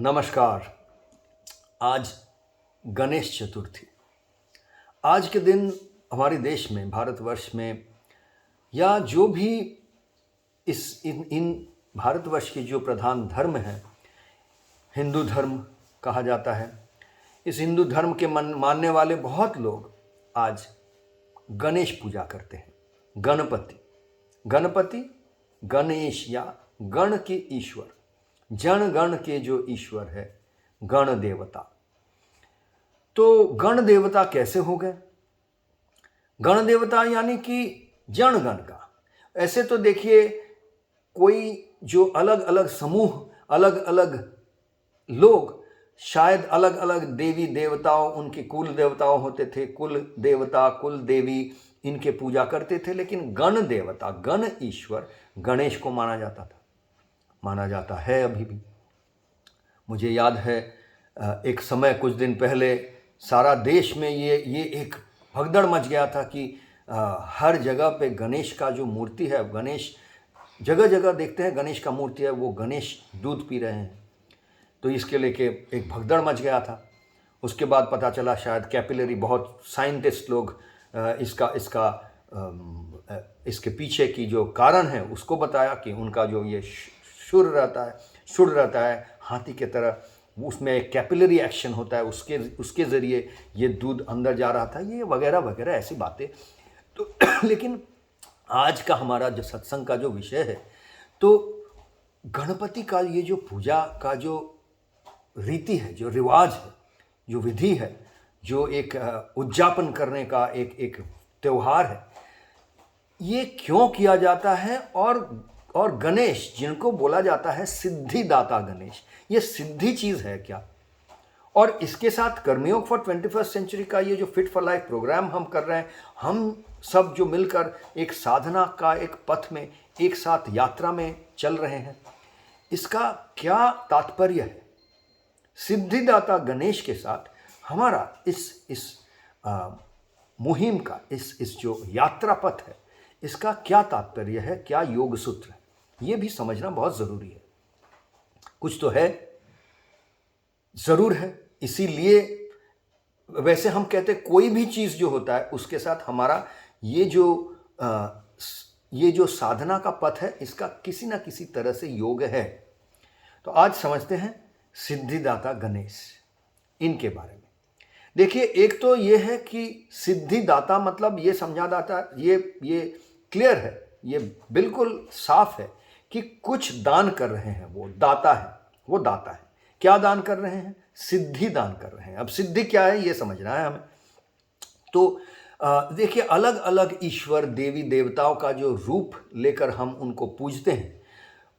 नमस्कार। आज गणेश चतुर्थी। आज के दिन हमारे देश में, भारतवर्ष में, या जो भी इन भारतवर्ष के जो प्रधान धर्म हैं, हिंदू धर्म कहा जाता है। इस हिंदू धर्म के मानने वाले बहुत लोग आज गणेश पूजा करते हैं। गणपति गणेश या गण के ईश्वर, जन गण के जो ईश्वर है, गण देवता। तो गण देवता कैसे हो गए? गण देवता यानी कि जन गण का। ऐसे तो देखिए, कोई जो अलग अलग समूह, अलग अलग लोग शायद अलग अलग देवी देवताओं, उनके कुल देवताओं होते थे, कुल देवता, कुल देवी, इनके पूजा करते थे। लेकिन गण देवता, गण ईश्वर गणेश को माना जाता है अभी भी। मुझे याद है एक समय, कुछ दिन पहले सारा देश में ये एक भगदड़ मच गया था कि हर जगह पे गणेश का जो मूर्ति है, गणेश जगह जगह देखते हैं गणेश का मूर्ति है, वो गणेश दूध पी रहे हैं। तो इसके लेके एक भगदड़ मच गया था। उसके बाद पता चला शायद कैपिलरी, बहुत साइंटिस्ट लोग इसके पीछे की जो कारण है उसको बताया कि उनका जो ये सुर रहता है हाथी के तरह, उसमें एक कैपिलरी एक्शन होता है, उसके ज़रिए ये दूध अंदर जा रहा था, ये वगैरह वगैरह ऐसी बातें। तो लेकिन आज का हमारा जो सत्संग का जो विषय है, तो गणपति का ये जो पूजा का जो रीति है, जो रिवाज है, जो विधि है, जो एक उद्यापन करने का एक त्यौहार है, ये क्यों किया जाता है? और गणेश, जिनको बोला जाता है सिद्धिदाता गणेश, ये सिद्धि चीज़ है क्या? और इसके साथ कर्मयोग फॉर 21st सेंचुरी का ये जो फिट फॉर लाइफ प्रोग्राम हम कर रहे हैं, हम सब जो मिलकर एक साधना का एक पथ में एक साथ यात्रा में चल रहे हैं, इसका क्या तात्पर्य है? सिद्धिदाता गणेश के साथ हमारा इस मुहिम का, इस जो यात्रा पथ है, इसका क्या तात्पर्य है, क्या योग सूत्र है, ये भी समझना बहुत ज़रूरी है। कुछ तो है, ज़रूर है। इसीलिए वैसे हम कहते हैं कोई भी चीज़ जो होता है उसके साथ हमारा ये जो साधना का पथ है, इसका किसी ना किसी तरह से योग है। तो आज समझते हैं सिद्धिदाता गणेश, इनके बारे में। देखिए, एक तो ये है कि सिद्धिदाता मतलब ये समझा जाता है, ये क्लियर है, ये बिल्कुल साफ है कि कुछ दान कर रहे हैं, वो दाता है। क्या दान कर रहे हैं? सिद्धि दान कर रहे हैं। अब सिद्धि क्या है ये समझना है हमें। तो देखिए, अलग अलग ईश्वर, देवी देवताओं का जो रूप लेकर हम उनको पूजते हैं,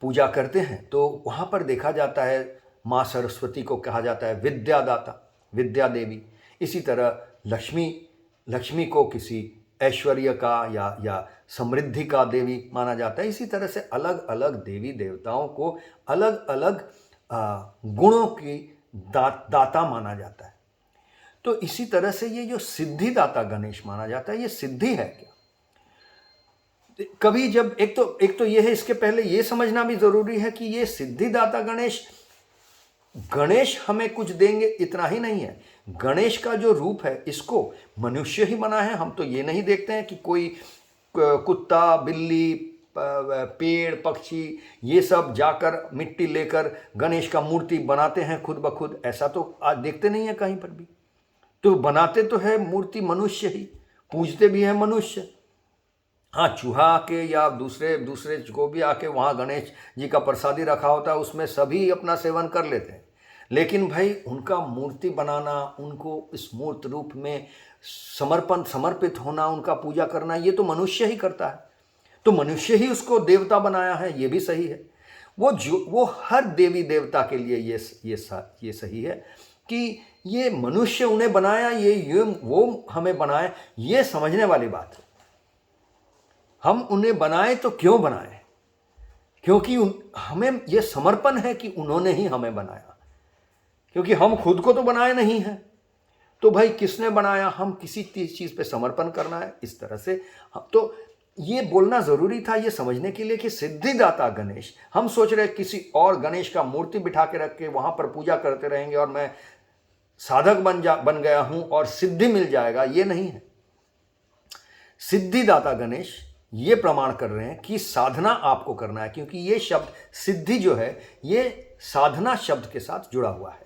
पूजा करते हैं, तो वहाँ पर देखा जाता है माँ सरस्वती को कहा जाता है विद्यादाता, विद्या देवी। इसी तरह लक्ष्मी को किसी ऐश्वर्य का या समृद्धि का देवी माना जाता है। इसी तरह से अलग अलग देवी देवताओं को अलग अलग गुणों की दाता माना जाता है। तो इसी तरह से ये जो सिद्धिदाता गणेश माना जाता है, ये सिद्धि है क्या? कभी जब एक तो ये है, इसके पहले ये समझना भी जरूरी है कि ये सिद्धिदाता गणेश हमें कुछ देंगे इतना ही नहीं है। गणेश का जो रूप है, इसको मनुष्य ही बना है। हम तो ये नहीं देखते हैं कि कोई कुत्ता, बिल्ली, पेड़, पक्षी, ये सब जाकर मिट्टी लेकर गणेश का मूर्ति बनाते हैं खुद ब खुद। ऐसा तो आज देखते नहीं है कहीं पर भी। तो बनाते तो है मूर्ति मनुष्य ही, पूजते भी है मनुष्य। हाँ, चूहा आके या दूसरे को भी आके वहाँ गणेश जी का प्रसादी रखा होता है, उसमें सभी अपना सेवन कर लेते हैं। लेकिन भाई, उनका मूर्ति बनाना, उनको इस मूर्त रूप में समर्पित होना, उनका पूजा करना, ये तो मनुष्य ही करता है। तो मनुष्य ही उसको देवता बनाया है, ये भी सही है। वो हर देवी देवता के लिए ये सही है कि ये मनुष्य उन्हें बनाया, ये वो हमें बनाए, ये समझने वाली बात है। हम उन्हें बनाए तो क्यों बनाए? क्योंकि हमें यह समर्पण है कि उन्होंने ही हमें बनाया, क्योंकि हम खुद को तो बनाए नहीं हैं। तो भाई, किसने बनाया? हम किसी चीज़ पे समर्पण करना है, इस तरह से। तो ये बोलना ज़रूरी था ये समझने के लिए कि सिद्धिदाता गणेश, हम सोच रहे किसी और गणेश का मूर्ति बिठा के रख के वहाँ पर पूजा करते रहेंगे और मैं साधक बन गया हूँ और सिद्धि मिल जाएगा, ये नहीं है। सिद्धिदाता गणेश ये प्रमाण कर रहे हैं कि साधना आपको करना है, क्योंकि ये शब्द सिद्धि जो है ये साधना शब्द के साथ जुड़ा हुआ है।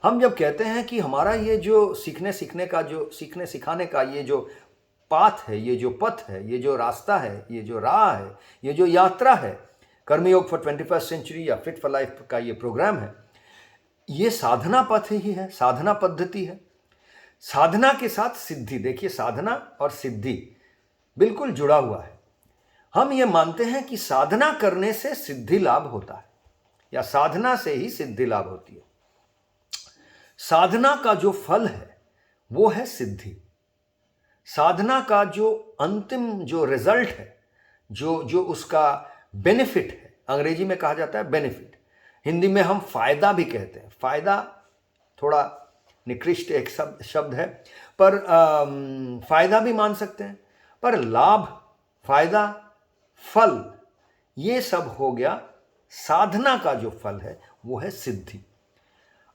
हम जब कहते हैं कि हमारा ये जो सीखने सिखाने का ये जो पाथ है, ये जो पथ है, ये जो रास्ता है, ये जो राह है, ये जो यात्रा है, कर्मयोग फॉर 21st सेंचुरी या फिट फॉर लाइफ का ये प्रोग्राम है, ये साधना पथ ही है, साधना पद्धति है। साधना के साथ सिद्धि, देखिए साधना और सिद्धि बिल्कुल जुड़ा हुआ है। हम ये मानते हैं कि साधना करने से सिद्धि लाभ होता है या साधना से ही सिद्धि लाभ होती है। साधना का जो फल है वो है सिद्धि। साधना का जो अंतिम जो रिजल्ट है, जो उसका बेनिफिट है, अंग्रेजी में कहा जाता है बेनिफिट, हिंदी में हम फायदा भी कहते हैं। फायदा थोड़ा निकृष्ट एक शब्द है, पर फायदा भी मान सकते हैं, पर लाभ, फायदा, फल, ये सब हो गया साधना का जो फल है वो है सिद्धि।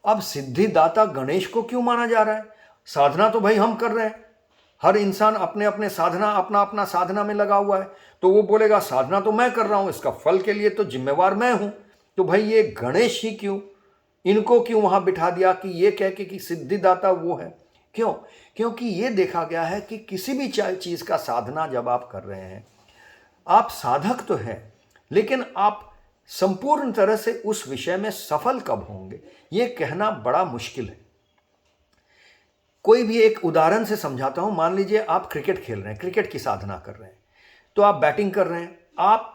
अब सिद्धिदाता गणेश को क्यों माना जा रहा है? साधना तो भाई हम कर रहे हैं, हर इंसान अपने अपने साधना अपना साधना में लगा हुआ है, तो वो बोलेगा साधना तो मैं कर रहा हूं, इसका फल के लिए तो जिम्मेवार मैं हूं। तो भाई ये गणेश ही क्यों, इनको क्यों वहां बिठा दिया कि ये कह के कि सिद्धिदाता वो है? क्यों? क्योंकि ये देखा गया है कि किसी भी चीज का साधना जब आप कर रहे हैं, आप साधक तो हैं, लेकिन आप संपूर्ण तरह से उस विषय में सफल कब होंगे ये कहना बड़ा मुश्किल है। कोई भी एक उदाहरण से समझाता हूं। मान लीजिए आप क्रिकेट खेल रहे हैं, क्रिकेट की साधना कर रहे हैं, तो आप बैटिंग कर रहे हैं, आप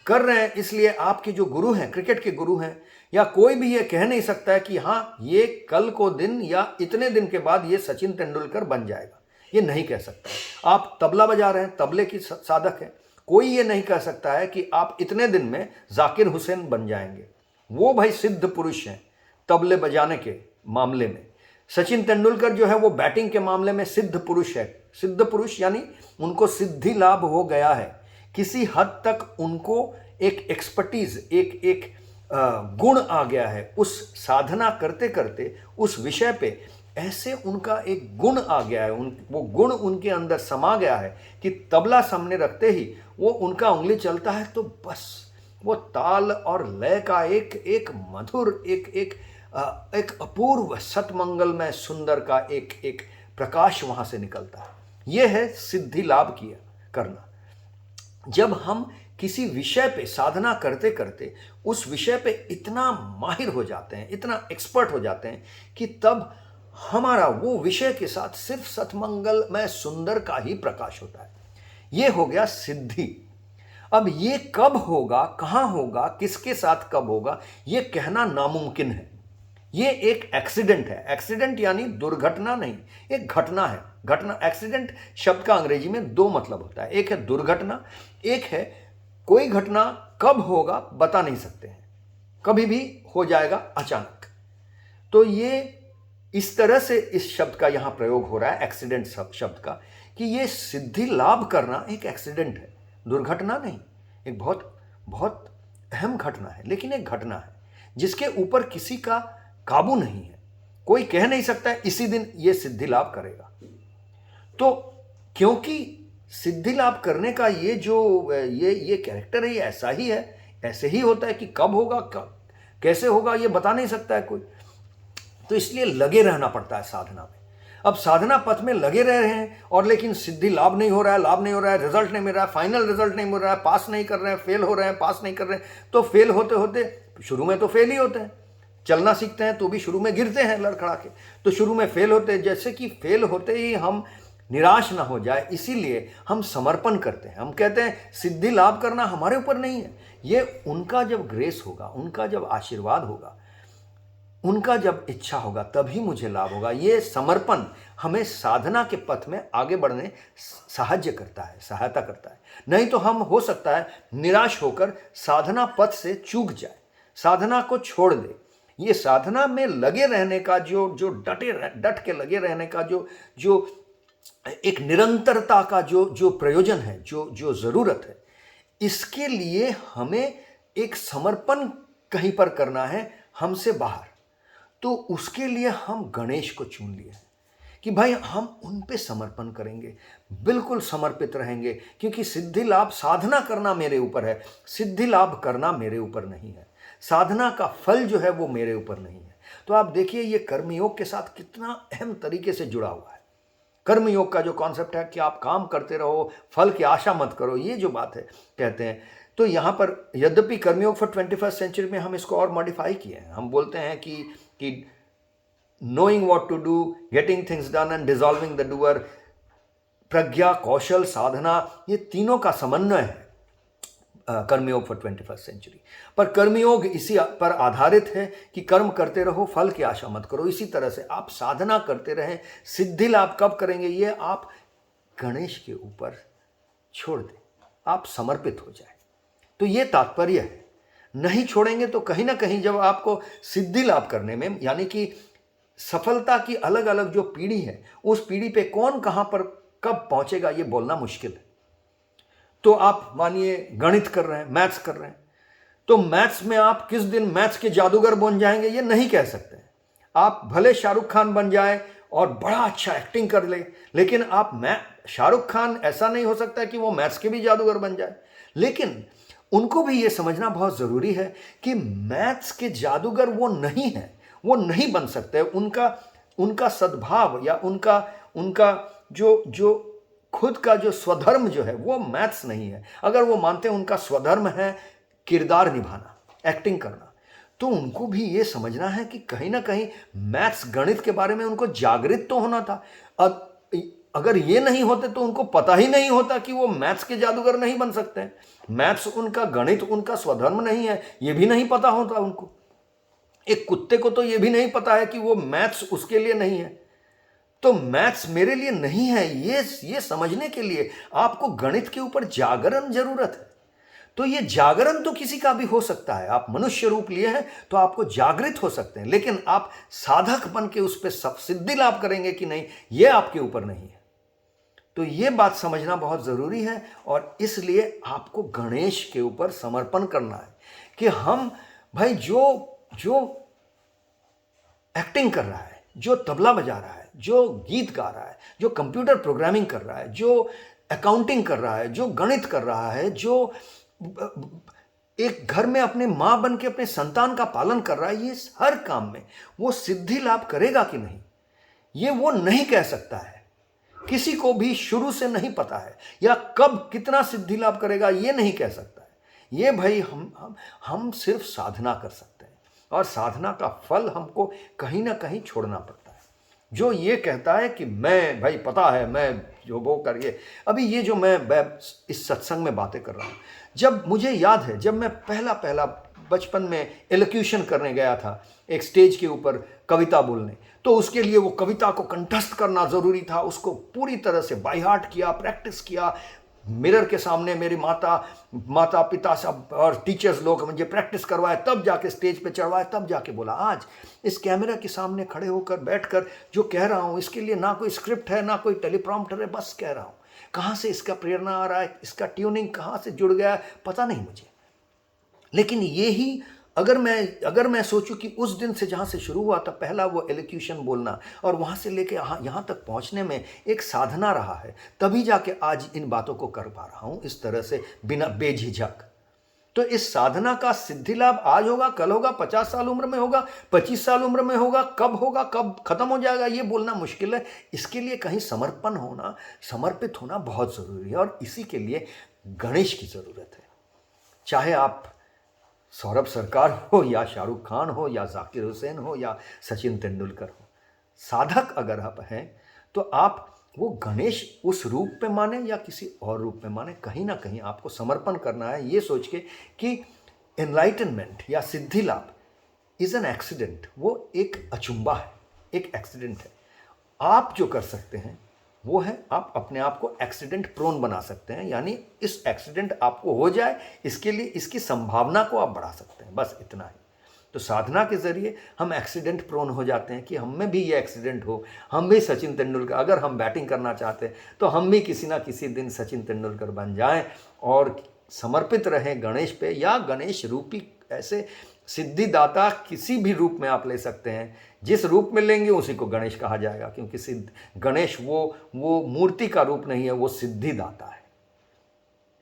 कर रहे हैं इसलिए आपके जो गुरु हैं, क्रिकेट के गुरु हैं, या कोई भी ये कह नहीं सकता है कि हाँ ये कल को दिन या इतने दिन के बाद ये सचिन तेंदुलकर बन जाएगा, ये नहीं कह सकता। आप तबला बजा रहे हैं, तबले की साधक है, कोई ये नहीं कह सकता है कि आप इतने दिन में जाकिर हुसैन बन जाएंगे। वो भाई सिद्ध पुरुष हैं तबले बजाने के मामले में। सचिन तेंदुलकर जो है वो बैटिंग के मामले में सिद्ध पुरुष है। सिद्ध पुरुष यानी उनको सिद्धि लाभ हो गया है, किसी हद तक उनको एक एक्सपर्टीज, एक गुण आ गया है उस साधना करते करते, उस विषय पे ऐसे उनका एक गुण आ गया है, वो गुण उनके अंदर समा गया है कि तबला सामने रखते ही वो उनका उंगली चलता है तो बस वो ताल और लय का एक मधुर, एक अपूर्व सतमंगलमय सुंदर का एक प्रकाश वहां से निकलता है। यह है सिद्धि लाभ किया करना। जब हम किसी विषय पे साधना करते करते उस विषय पे इतना माहिर हो जाते हैं, इतना एक्सपर्ट हो जाते हैं कि तब हमारा वो विषय के साथ सिर्फ सतमंगलमय सुंदर का ही प्रकाश होता है। यह हो गया सिद्धि। अब ये कब होगा, कहां होगा, किसके साथ कब होगा, यह कहना नामुमकिन है। ये एक एक्सीडेंट है। एक्सीडेंट यानी दुर्घटना नहीं, एक घटना है। घटना, एक्सीडेंट शब्द का अंग्रेजी में दो मतलब होता है, एक है दुर्घटना, एक है कोई घटना कब होगा बता नहीं सकते हैं, कभी भी हो जाएगा अचानक। तो ये इस तरह से इस शब्द का यहां प्रयोग हो रहा है, एक्सीडेंट शब्द का, कि ये सिद्धि लाभ करना एक एक्सीडेंट है, दुर्घटना नहीं। एक बहुत बहुत अहम घटना है, लेकिन एक घटना है जिसके ऊपर किसी का काबू नहीं है। कोई कह नहीं सकता है इसी दिन ये सिद्धि लाभ करेगा। तो क्योंकि सिद्धि लाभ करने का ये जो ये कैरेक्टर है, ये ऐसा ही है, ऐसे ही होता है कि कब होगा, कैसे होगा ये बता नहीं सकता है कोई। तो इसलिए लगे रहना पड़ता है साधना में। अब साधना पथ में लगे रह रहे हैं और लेकिन सिद्धि लाभ नहीं हो रहा है, लाभ नहीं हो रहा है, रिजल्ट नहीं मिल रहा है, फाइनल रिजल्ट नहीं मिल रहा है, पास नहीं कर रहे हैं, फेल हो रहे हैं, पास नहीं कर रहे हैं। तो फेल होते होते, शुरू में तो फेल ही होते हैं, चलना सीखते हैं तो भी शुरू में गिरते हैं लड़खड़ा के, तो शुरू में फेल होते हैं। जैसे कि फेल होते ही हम निराश ना हो जाए, इसीलिए हम समर्पण करते हैं। हम कहते हैं सिद्धि लाभ करना हमारे ऊपर नहीं है, ये उनका जब ग्रेस होगा, उनका जब आशीर्वाद होगा, उनका जब इच्छा होगा तभी मुझे लाभ होगा। ये समर्पण हमें साधना के पथ में आगे बढ़ने सहायता करता है। नहीं तो हम हो सकता है निराश होकर साधना पथ से चूक जाए, साधना को छोड़ दे। ये साधना में लगे रहने का जो डट के लगे रहने का जो एक निरंतरता का जो जो प्रयोजन है, जो जो ज़रूरत है, इसके लिए हमें एक समर्पण कहीं पर करना है हमसे बाहर। तो उसके लिए हम गणेश को चुन लिए हैं कि भाई हम उन पे समर्पण करेंगे, बिल्कुल समर्पित रहेंगे, क्योंकि सिद्धि लाभ साधना करना मेरे ऊपर है, सिद्धि लाभ करना मेरे ऊपर नहीं है, साधना का फल जो है वो मेरे ऊपर नहीं है। तो आप देखिए ये कर्मयोग के साथ कितना अहम तरीके से जुड़ा हुआ है। कर्मयोग का जो कॉन्सेप्ट है कि आप काम करते रहो, फल की आशा मत करो, ये जो बात है कहते हैं। तो यहाँ पर यद्यपि कर्मयोग फॉर 21st सेंचुरी में हम इसको और मॉडिफाई किए हैं। हम बोलते हैं कि knowing what to do, getting things done and dissolving the doer, प्रज्ञा, कौशल, साधना, ये तीनों का समन्वय है कर्मयोग फॉर 21st सेंचुरी। पर कर्मयोग इसी पर आधारित है कि कर्म करते रहो, फल की आशा मत करो। इसी तरह से आप साधना करते रहें। सिद्धि लाभ कब करेंगे, ये आप गणेश के ऊपर छोड़ दें, आप समर्पित हो जाए। तो ये तात्पर्य है। नहीं छोड़ेंगे तो कहीं ना कहीं जब आपको सिद्धि लाभ करने में, यानी कि सफलता की अलग अलग जो पीढ़ी है, उस पीढ़ी पे कौन कहां पर कब पहुंचेगा ये बोलना मुश्किल है। तो आप मानिए गणित कर रहे हैं, मैथ्स कर रहे हैं, तो मैथ्स में आप किस दिन मैथ्स के जादूगर बन जाएंगे ये नहीं कह सकते। आप भले शाहरुख खान बन जाए और बड़ा अच्छा एक्टिंग कर ले, लेकिन आप शाहरुख खान ऐसा नहीं हो सकता कि वो मैथ्स के भी जादूगर बन जाए। लेकिन उनको भी ये समझना बहुत ज़रूरी है कि मैथ्स के जादूगर वो नहीं है, वो नहीं बन सकते। उनका सद्भाव या उनका जो जो खुद का जो स्वधर्म जो है वो मैथ्स नहीं है। अगर वो मानते हैं उनका स्वधर्म है किरदार निभाना, एक्टिंग करना, तो उनको भी ये समझना है कि कहीं ना कहीं मैथ्स गणित के बारे में उनको जागृत तो होना था। अगर ये नहीं होते तो उनको पता ही नहीं होता कि वो मैथ्स के जादूगर नहीं बन सकते हैं। मैथ्स उनका, गणित उनका स्वधर्म नहीं है, ये भी नहीं पता होता उनको। एक कुत्ते को तो ये भी नहीं पता है कि वो मैथ्स उसके लिए नहीं है। तो मैथ्स मेरे लिए नहीं है, ये समझने के लिए आपको गणित के ऊपर जागरण जरूरत है। तो ये जागरण तो किसी का भी हो सकता है। आप मनुष्य रूप लिए हैं तो आपको जागृत हो सकते हैं, लेकिन आप साधक बन के उस पर सब सिद्धि लाभ करेंगे कि नहीं, ये आपके ऊपर नहीं है। तो ये बात समझना बहुत जरूरी है। और इसलिए आपको गणेश के ऊपर समर्पण करना है कि हम भाई जो एक्टिंग कर रहा है, जो तबला बजा रहा है, जो गीत गा रहा है, जो कंप्यूटर प्रोग्रामिंग कर रहा है, जो अकाउंटिंग कर रहा है, जो गणित कर रहा है, जो एक घर में अपने मां बन के अपने संतान का पालन कर रहा है, ये हर काम में वो सिद्धि लाभ करेगा कि नहीं, ये वो नहीं कह सकता है। किसी को भी शुरू से नहीं पता है, या कब कितना सिद्धि लाभ करेगा ये नहीं कह सकता है। ये भाई हम सिर्फ साधना कर सकते हैं, और साधना का फल हमको कहीं ना कहीं छोड़ना पड़ता है। जो ये कहता है कि मैं भाई पता है, मैं जो वो करिए, अभी ये जो मैं इस सत्संग में बातें कर रहा हूँ, जब मुझे याद है जब मैं पहला बचपन में एलोक्यूशन करने गया था एक स्टेज के ऊपर कविता बोलने, तो उसके लिए वो कविता को कंठस्थ करना ज़रूरी था। उसको पूरी तरह से बाय हार्ट किया, प्रैक्टिस किया। मिरर के सामने मेरी माता पिता सब और टीचर्स लोग मुझे प्रैक्टिस करवाए, तब जाके स्टेज पे चढ़वाए, तब जाके बोला। आज इस कैमरा के सामने खड़े होकर बैठकर जो कह रहा हूँ, इसके लिए ना कोई स्क्रिप्ट है, ना कोई टेलीप्रॉम्प्टर है, बस कह रहा हूँ। कहाँ से इसका प्रेरणा आ रहा है, इसका ट्यूनिंग कहाँ से जुड़ गया है, पता नहीं मुझे। लेकिन ये ही अगर मैं सोचूं कि उस दिन से जहाँ से शुरू हुआ था पहला वो एलोक्यूशन बोलना, और वहाँ से लेके यहाँ तक पहुँचने में एक साधना रहा है, तभी जाके आज इन बातों को कर पा रहा हूँ इस तरह से बिना बेझिझक। तो इस साधना का सिद्धि लाभ आज होगा, कल होगा, 50 साल उम्र में होगा, 25 साल उम्र में होगा, कब खत्म हो जाएगा ये बोलना मुश्किल है। इसके लिए कहीं समर्पण होना, समर्पित होना बहुत ज़रूरी है, और इसी के लिए गणेश की ज़रूरत है। चाहे आप सौरभ सरकार हो, या शाहरुख खान हो, या जाकिर हुसैन हो, या सचिन तेंदुलकर हो, साधक अगर आप हैं तो आप वो गणेश उस रूप में माने या किसी और रूप में माने, कहीं ना कहीं आपको समर्पण करना है, ये सोच के कि एनलाइटनमेंट या सिद्धि लाभ इज़ एन एक्सीडेंट। वो एक अचंभा है, एक एक्सीडेंट है। आप जो कर सकते हैं वो है आप अपने आप को एक्सीडेंट प्रोन बना सकते हैं, यानी इस एक्सीडेंट आपको हो जाए इसके लिए इसकी संभावना को आप बढ़ा सकते हैं, बस इतना ही। तो साधना के ज़रिए हम एक्सीडेंट प्रोन हो जाते हैं कि हम में भी ये एक्सीडेंट हो, हम भी सचिन तेंदुलकर, अगर हम बैटिंग करना चाहते हैं तो हम भी किसी ना किसी दिन सचिन तेंदुलकर बन जाएं और समर्पित रहें गणेश पे, या गणेश रूपी ऐसे सिद्धिदाता किसी भी रूप में आप ले सकते हैं, जिस रूप में लेंगे उसी को गणेश कहा जाएगा, क्योंकि गणेश वो मूर्ति का रूप नहीं है, वो सिद्धिदाता है।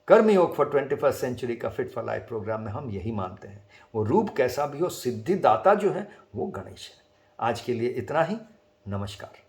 कर्मयोग फॉर 21st सेंचुरी का फिट फॉर लाइफ प्रोग्राम में हम यही मानते हैं, वो रूप कैसा भी हो, सिद्धिदाता जो है वो गणेश है। आज के लिए इतना ही। नमस्कार।